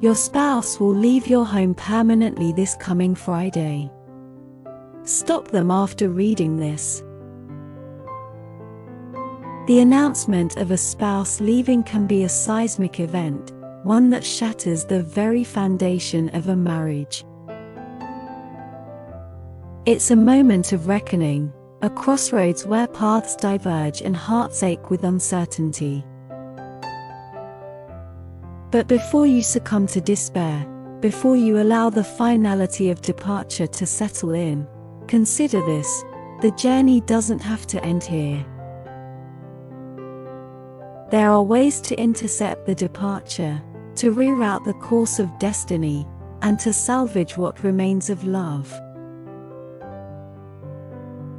Your spouse will leave your home permanently this coming Friday. Stop them after reading this. The announcement of a spouse leaving can be a seismic event, one that shatters the very foundation of a marriage. It's a moment of reckoning, a crossroads where paths diverge and hearts ache with uncertainty. But before you succumb to despair, before you allow the finality of departure to settle in, consider this: the journey doesn't have to end here. There are ways to intercept the departure, to reroute the course of destiny, and to salvage what remains of love.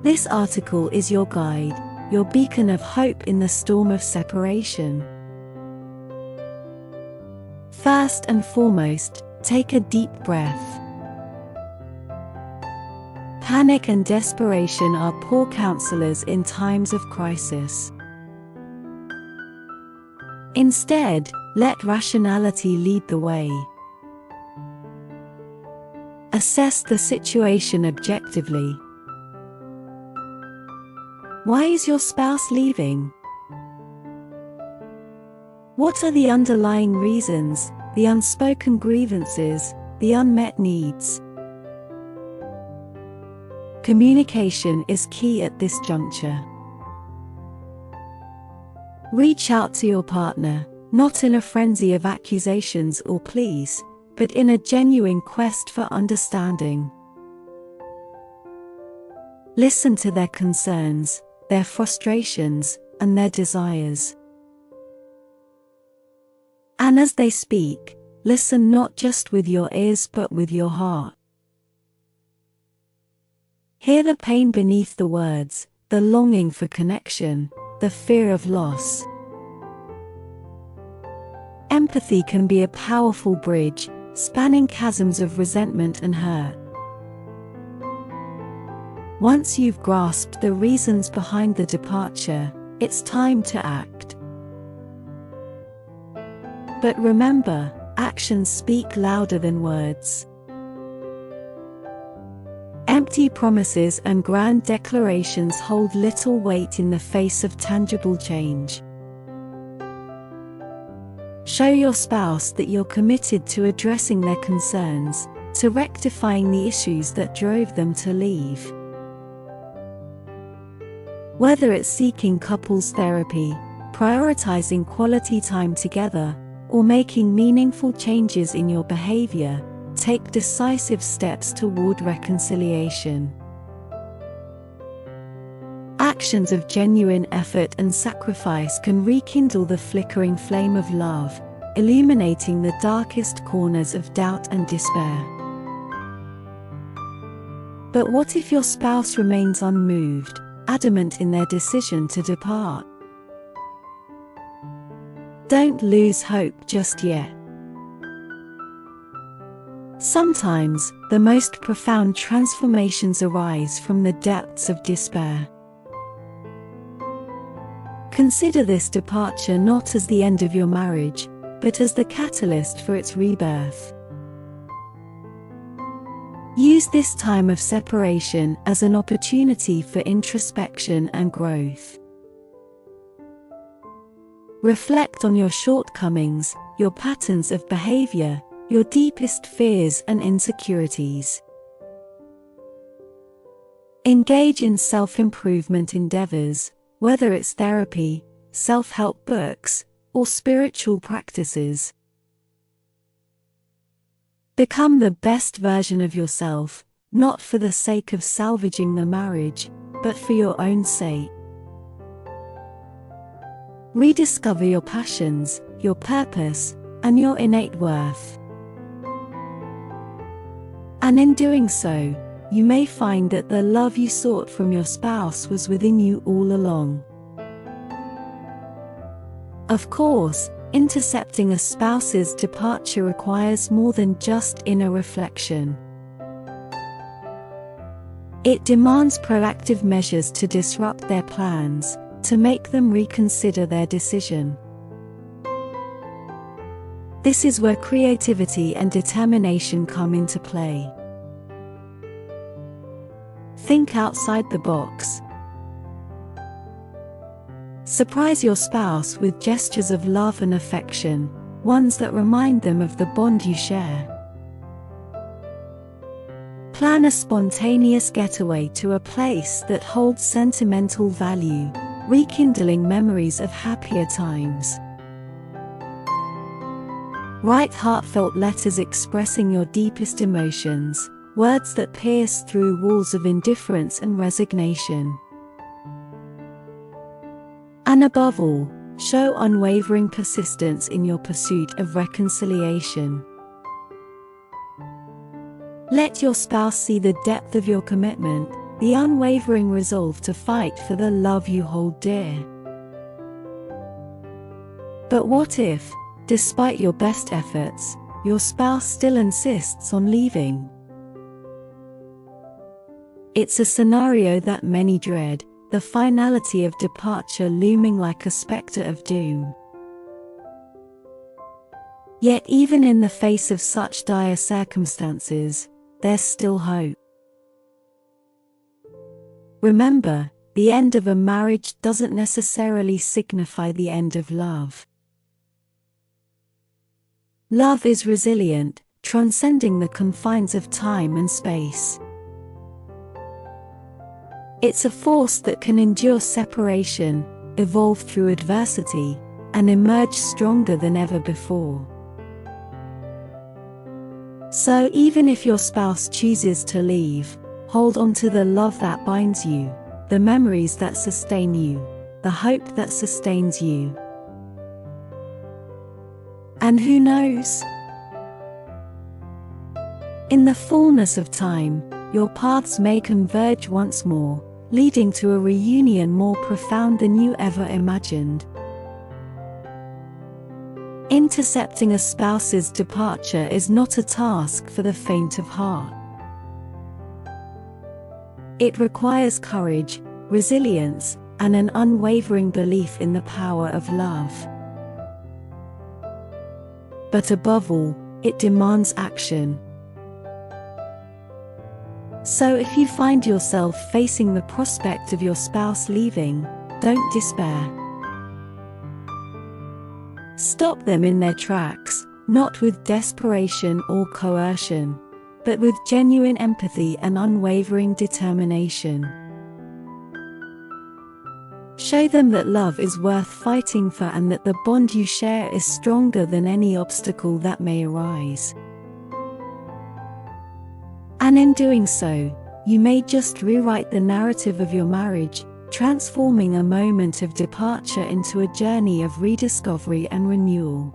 This article is your guide, your beacon of hope in the storm of separation. First and foremost, take a deep breath. Panic and desperation are poor counselors in times of crisis. Instead, let rationality lead the way. Assess the situation objectively. Why is your spouse leaving? What are the underlying reasons, the unspoken grievances, the unmet needs? Communication is key at this juncture. Reach out to your partner, not in a frenzy of accusations or pleas, but in a genuine quest for understanding. Listen to their concerns, their frustrations, and their desires. And as they speak, listen not just with your ears but with your heart. Hear the pain beneath the words, the longing for connection, the fear of loss. Empathy can be a powerful bridge, spanning chasms of resentment and hurt. Once you've grasped the reasons behind the departure, it's time to act. But remember, actions speak louder than words. Empty promises and grand declarations hold little weight in the face of tangible change. Show your spouse that you're committed to addressing their concerns, to rectifying the issues that drove them to leave. Whether it's seeking couples therapy, prioritizing quality time together, or making meaningful changes in your behavior, take decisive steps toward reconciliation. Actions of genuine effort and sacrifice can rekindle the flickering flame of love, illuminating the darkest corners of doubt and despair. But what if your spouse remains unmoved, adamant in their decision to depart? Don't lose hope just yet. Sometimes, the most profound transformations arise from the depths of despair. Consider this departure not as the end of your marriage, but as the catalyst for its rebirth. Use this time of separation as an opportunity for introspection and growth. Reflect on your shortcomings, your patterns of behavior, your deepest fears and insecurities. Engage in self-improvement endeavors, whether it's therapy, self-help books, or spiritual practices. Become the best version of yourself, not for the sake of salvaging the marriage, but for your own sake. Rediscover your passions, your purpose, and your innate worth. And in doing so, you may find that the love you sought from your spouse was within you all along. Of course, intercepting a spouse's departure requires more than just inner reflection. It demands proactive measures to disrupt their plans, to make them reconsider their decision. This is where creativity and determination come into play. Think outside the box. Surprise your spouse with gestures of love and affection, ones that remind them of the bond you share. Plan a spontaneous getaway to a place that holds sentimental value, rekindling memories of happier times. Write heartfelt letters expressing your deepest emotions, words that pierce through walls of indifference and resignation. And above all, show unwavering persistence in your pursuit of reconciliation. Let your spouse see the depth of your commitment, the unwavering resolve to fight for the love you hold dear. But what if, despite your best efforts, your spouse still insists on leaving? It's a scenario that many dread, the finality of departure looming like a specter of doom. Yet even in the face of such dire circumstances, there's still hope. Remember, the end of a marriage doesn't necessarily signify the end of love. Love is resilient, transcending the confines of time and space. It's a force that can endure separation, evolve through adversity, and emerge stronger than ever before. So even if your spouse chooses to leave, hold on to the love that binds you, the memories that sustain you, the hope that sustains you. And who knows? In the fullness of time, your paths may converge once more, leading to a reunion more profound than you ever imagined. Intercepting a spouse's departure is not a task for the faint of heart. It requires courage, resilience, and an unwavering belief in the power of love. But above all, it demands action. So if you find yourself facing the prospect of your spouse leaving, don't despair. Stop them in their tracks, not with desperation or coercion, but with genuine empathy and unwavering determination. Show them that love is worth fighting for and that the bond you share is stronger than any obstacle that may arise. And in doing so, you may just rewrite the narrative of your marriage, transforming a moment of departure into a journey of rediscovery and renewal.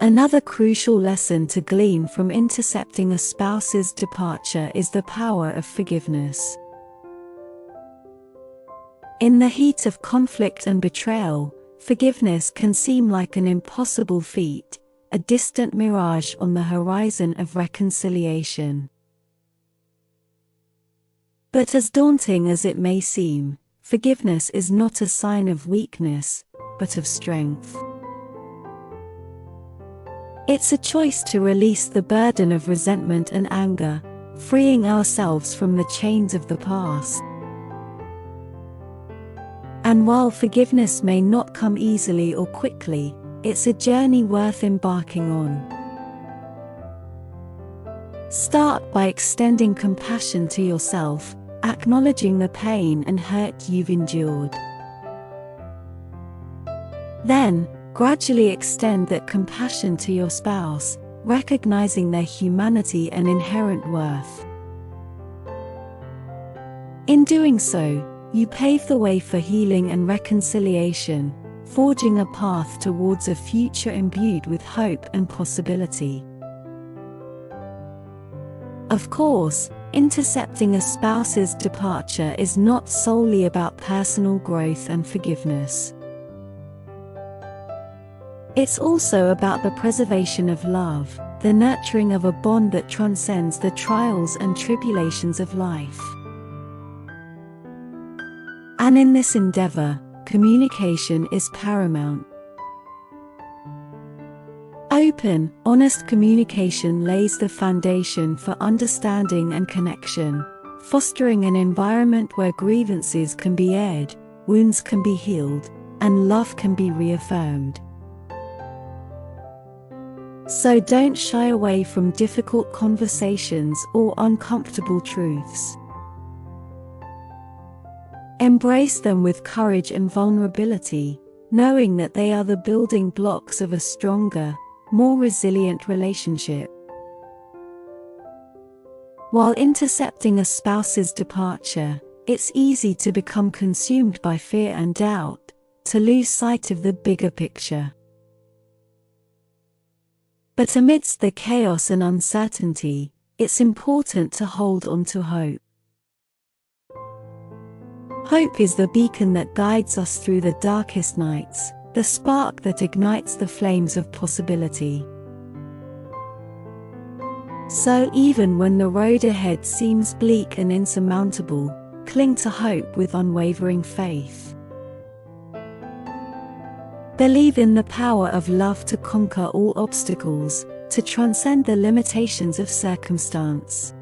Another crucial lesson to glean from intercepting a spouse's departure is the power of forgiveness. In the heat of conflict and betrayal, forgiveness can seem like an impossible feat, a distant mirage on the horizon of reconciliation. But as daunting as it may seem, forgiveness is not a sign of weakness, but of strength. It's a choice to release the burden of resentment and anger, freeing ourselves from the chains of the past. And while forgiveness may not come easily or quickly, it's a journey worth embarking on. Start by extending compassion to yourself, acknowledging the pain and hurt you've endured. Then, gradually extend that compassion to your spouse, recognizing their humanity and inherent worth. In doing so, you pave the way for healing and reconciliation, forging a path towards a future imbued with hope and possibility. Of course, intercepting a spouse's departure is not solely about personal growth and forgiveness. It's also about the preservation of love, the nurturing of a bond that transcends the trials and tribulations of life. And in this endeavor, communication is paramount. Open, honest communication lays the foundation for understanding and connection, fostering an environment where grievances can be aired, wounds can be healed, and love can be reaffirmed. So don't shy away from difficult conversations or uncomfortable truths. Embrace them with courage and vulnerability, knowing that they are the building blocks of a stronger, more resilient relationship. While intercepting a spouse's departure, it's easy to become consumed by fear and doubt, to lose sight of the bigger picture. But amidst the chaos and uncertainty, it's important to hold on to hope. Hope is the beacon that guides us through the darkest nights, the spark that ignites the flames of possibility. So even when the road ahead seems bleak and insurmountable, cling to hope with unwavering faith. Believe in the power of love to conquer all obstacles, to transcend the limitations of circumstance.